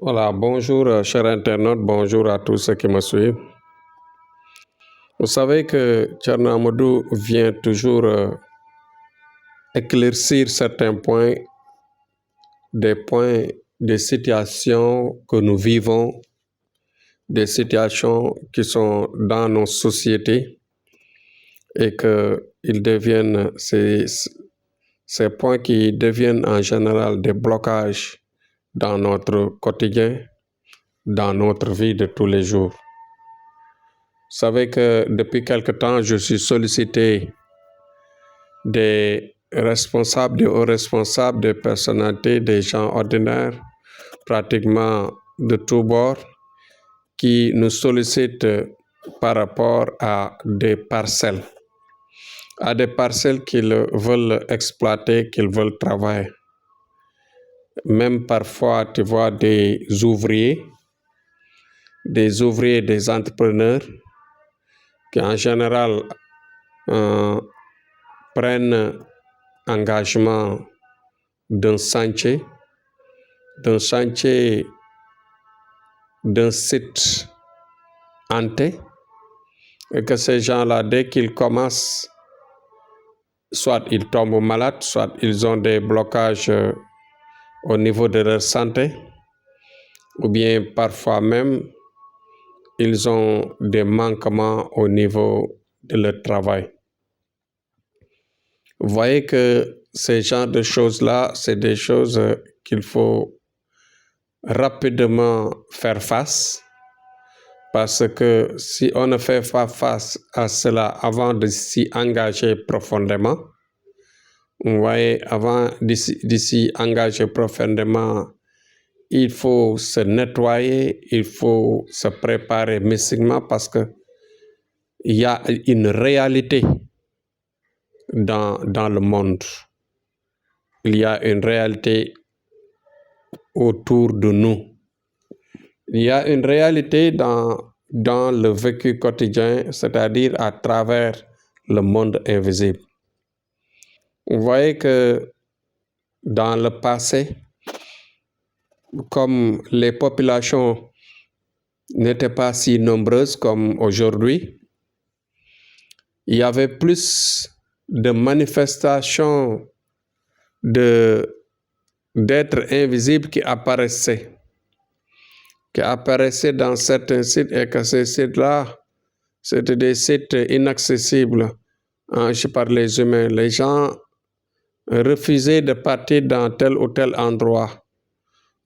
Voilà, bonjour chers internautes, bonjour à tous ceux qui me suivent. Vous savez que Thierno Amadou vient toujours éclaircir certains points, des situations que nous vivons, des situations qui sont dans nos sociétés et ces points qui deviennent en général des blocages dans notre quotidien, dans notre vie de tous les jours. Vous savez que depuis quelque temps, je suis sollicité des responsables, des hauts responsables, des personnalités, des gens ordinaires, pratiquement de tous bords, qui nous sollicitent par rapport à des parcelles qu'ils veulent exploiter, qu'ils veulent travailler. Même parfois, tu vois des ouvriers, des entrepreneurs qui en général prennent engagement d'un chantier, d'un site hanté, et que ces gens-là, dès qu'ils commencent, soit ils tombent malades, soit ils ont des blocages au niveau de leur santé, ou bien parfois même, ils ont des manquements au niveau de leur travail. Vous voyez que ces genres de choses-là, c'est des choses qu'il faut rapidement faire face, parce que si on ne fait pas face à cela avant de s'y engager profondément, vous voyez, avant de s'y engager profondément, il faut se nettoyer, il faut se préparer mystiquement parce que il y a une réalité dans le monde. Il y a une réalité autour de nous. Il y a une réalité dans le vécu quotidien, c'est-à-dire à travers le monde invisible. Vous voyez que dans le passé, comme les populations n'étaient pas si nombreuses comme aujourd'hui, il y avait plus de manifestations d'êtres invisibles qui apparaissaient dans certains sites, et que ces sites-là, c'était des sites inaccessibles par les humains. Les gens refusaient de partir dans tel ou tel endroit,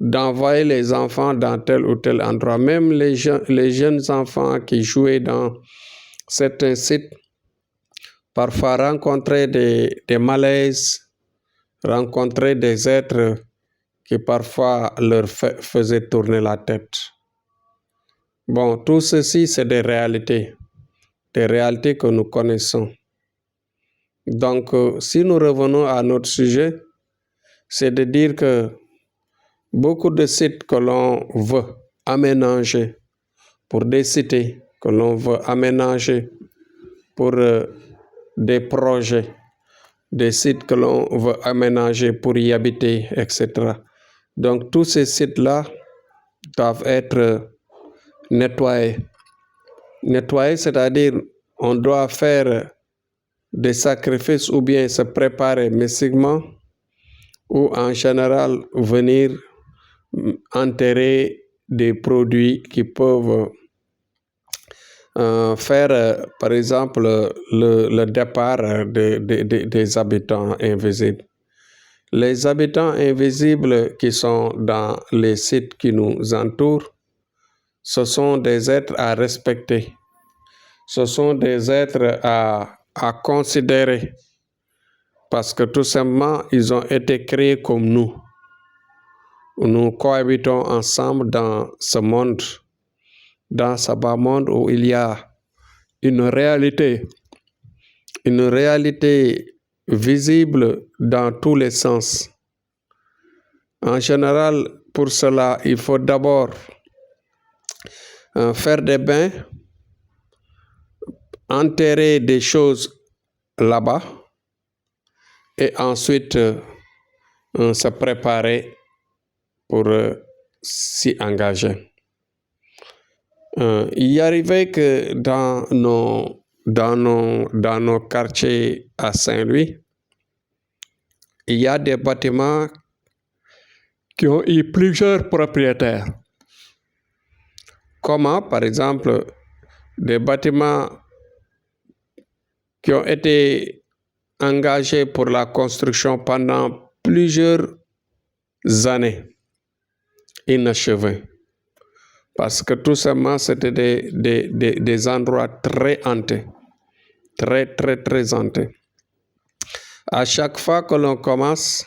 d'envoyer les enfants dans tel ou tel endroit. Même les jeunes enfants qui jouaient dans certains sites, parfois rencontraient des malaises, rencontraient des êtres qui parfois leur faisaient tourner la tête. Bon, tout ceci, c'est des réalités que nous connaissons. Donc, si nous revenons à notre sujet, c'est de dire que beaucoup de sites que l'on veut aménager pour des cités, que l'on veut aménager pour des projets, des sites que l'on veut aménager pour y habiter, etc. Donc, tous ces sites-là doivent être nettoyés. Nettoyer, c'est-à-dire on doit faire des sacrifices ou bien se préparer mystiquement ou en général venir enterrer des produits qui peuvent faire, par exemple, le départ des habitants invisibles. Les habitants invisibles qui sont dans les sites qui nous entourent, ce sont des êtres à respecter. Ce sont des êtres à considérer parce que tout simplement, ils ont été créés comme nous. Nous cohabitons ensemble dans ce monde, dans ce bas monde où il y a une réalité visible dans tous les sens. En général, pour cela, il faut d'abord faire des bains, enterrer des choses là-bas et ensuite se préparer pour s'y engager. Il arrivait que dans nos quartiers à Saint-Louis, il y a des bâtiments qui ont eu plusieurs propriétaires. Comment, par exemple, des bâtiments qui ont été engagés pour la construction pendant plusieurs années, inachevés. Parce que tout simplement, c'était des endroits très hantés, très hantés. À chaque fois que l'on commence,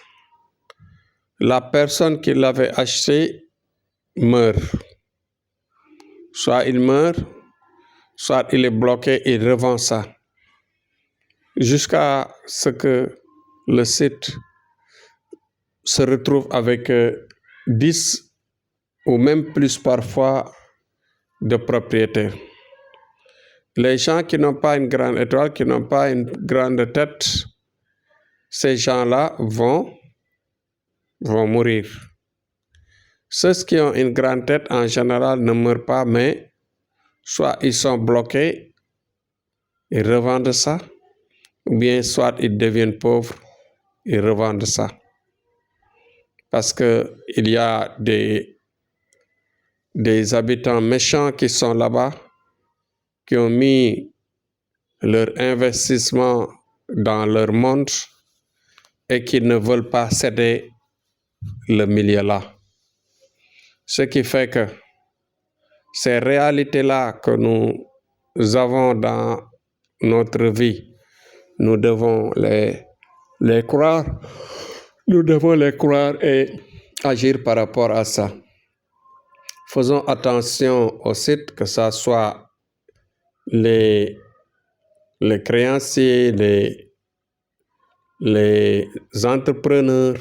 la personne qui l'avait acheté meurt. Soit il meurt, soit il est bloqué et revend ça. Jusqu'à ce que le site se retrouve avec 10 ou même plus parfois de propriétaires. Les gens qui n'ont pas une grande étoile, qui n'ont pas une grande tête, ces gens-là vont mourir. Ceux qui ont une grande tête, en général, ne meurent pas, mais soit ils sont bloqués, ils revendent ça, ou bien soit ils deviennent pauvres, ils revendent ça. Parce que il y a des habitants méchants qui sont là-bas, qui ont mis leur investissement dans leur monde et qui ne veulent pas céder le milieu là. Ce qui fait que ces réalités-là que nous avons dans notre vie, nous devons les croire. Nous devons les croire et agir par rapport à ça. Faisons attention au site, que ce soit les créanciers, les entrepreneurs,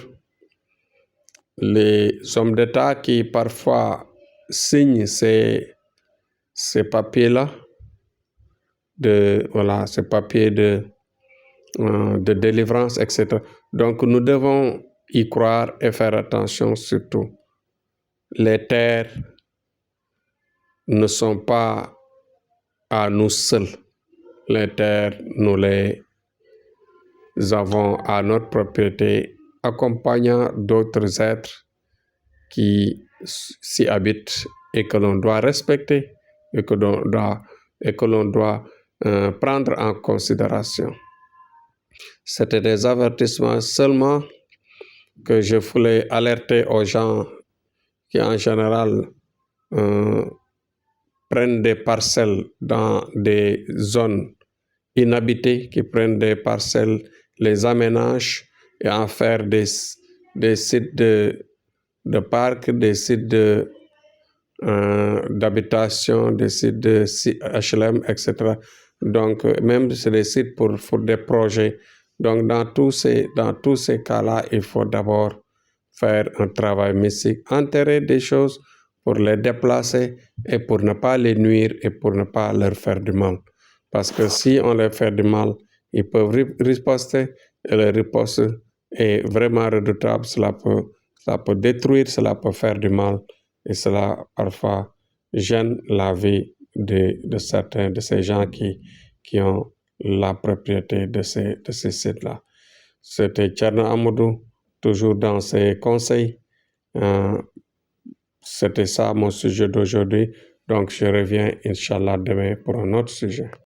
les hommes d'État qui parfois signent ces papiers-là, ces papiers de délivrance, etc. Donc nous devons y croire et faire attention surtout. Les terres ne sont pas à nous seuls. Les terres, nous les avons à notre propriété, accompagnant d'autres êtres qui s'y habitent et que l'on doit respecter et que l'on doit prendre en considération. C'était des avertissements seulement que je voulais alerter aux gens qui en général prennent des parcelles dans des zones inhabitées, qui prennent des parcelles, les aménagent et en faire des sites de parcs, des sites d'habitation, des sites de HLM, etc. Donc, même c'est des sites pour des projets. Donc, dans tous ces cas-là, il faut d'abord faire un travail mystique, enterrer des choses pour les déplacer et pour ne pas les nuire et pour ne pas leur faire du mal. Parce que si on leur fait du mal, ils peuvent riposter et la riposte est vraiment redoutable. Cela peut détruire, cela peut faire du mal et cela parfois gêne la vie de certains de ces gens qui ont la propriété de ces sites-là. C'était Thierno Amadou, toujours dans ses conseils. C'était ça mon sujet d'aujourd'hui. Donc je reviens, Inch'Allah, demain pour un autre sujet.